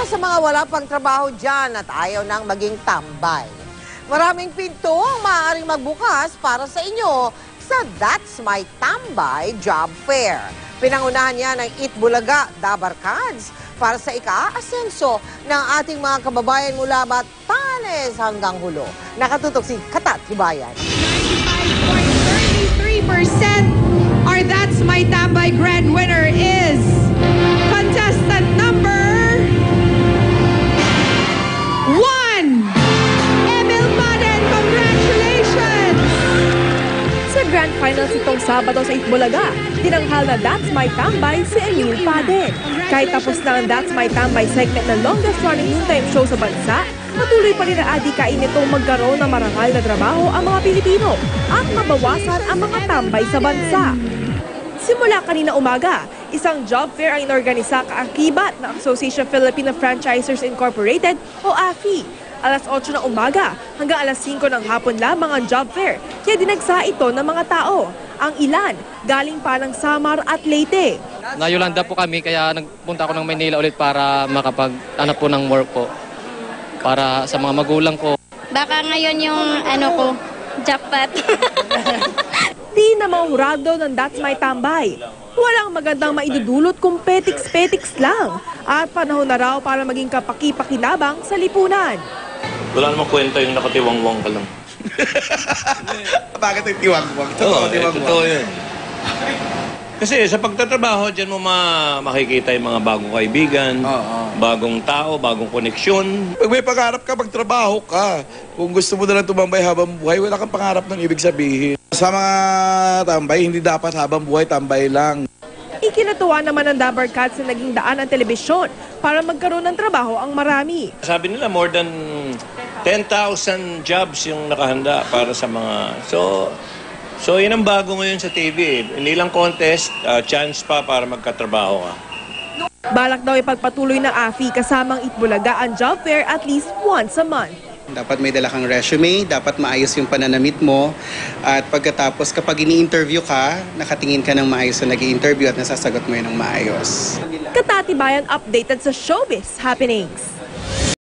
sa mga wala pang trabaho dyan at ayaw nang maging tambay. Maraming pinto ang maaaring magbukas para sa inyo sa That's My Tambay Job Fair. Pinangunahan niya ng Itbulaga, Dabarkads para sa ika-asenso ng ating mga kababayan mula Batanes hanggang Hulo. Nakatutok si Katat Hibayan. 95.33%. Our That's My Tambay grand winner is contestant number 1, Emil Paden. Congratulations! Sa Grand Finals itong Sabado sa Itbulaga, tinanghal na That's My Tambay si Emil Paden. Kahit tapos na ang That's My Tambay segment ng longest running noontime show sa bansa, patuloy pa rin ang adikain nitong magkaroon ng marangal na trabaho ang mga Pilipino at mabawasan ang mga tambay sa bansa. Simula kanina umaga, isang job fair ang inorganisa kaakibat ng Association of Filipino Franchisers Incorporated o AFI. Alas 8 ng umaga hanggang alas 5 ng hapon lamang ang job fair, kaya dinagsa ito ng mga tao. Ang ilan, galing pa ng Samar at Leyte. Na-Yolanda po kami kaya nagpunta ako ng Maynila ulit para makapag-hanap po ng work po. Para sa mga magulang ko. Baka ngayon yung ko, jackpot. Di na mga hurado ng That's My Tambay. Walang magandang maidudulot kung petiks-petiks lang at panahon na raw para maging kapaki-pakinabang sa lipunan. Wala namang kwenta yung nakatiwangwang ka lang. Bakit yung tiwangwang? Totoo yun. Kasi sa pagtatrabaho, dyan mo makikita yung mga bagong kaibigan, bagong tao, bagong koneksyon. Pag may pangarap ka, magtrabaho ka. Kung gusto mo na lang tumambay habang buhay, wala kang pangarap ng ibig sabihin. Sa mga tambay, hindi dapat habang buhay, tambay lang. Ikinatuwa naman ng Dabarkads na naging daan ng telebisyon para magkaroon ng trabaho ang marami. Sabi nila, more than 10,000 jobs yung nakahanda para sa mga... So, yun ang bago ngayon sa TV. Hindi lang contest, chance pa para magkatrabaho ka. Balak daw ipagpatuloy ng AFI kasamang Itbulaga ang job fair at least once a month. Dapat may dala kang resume, dapat maayos yung pananamit mo. At pagkatapos, kapag ini-interview ka, nakatingin ka ng maayos na nag-i-interview at nasasagot mo yun ng maayos. Katatibayan updated sa showbiz happenings.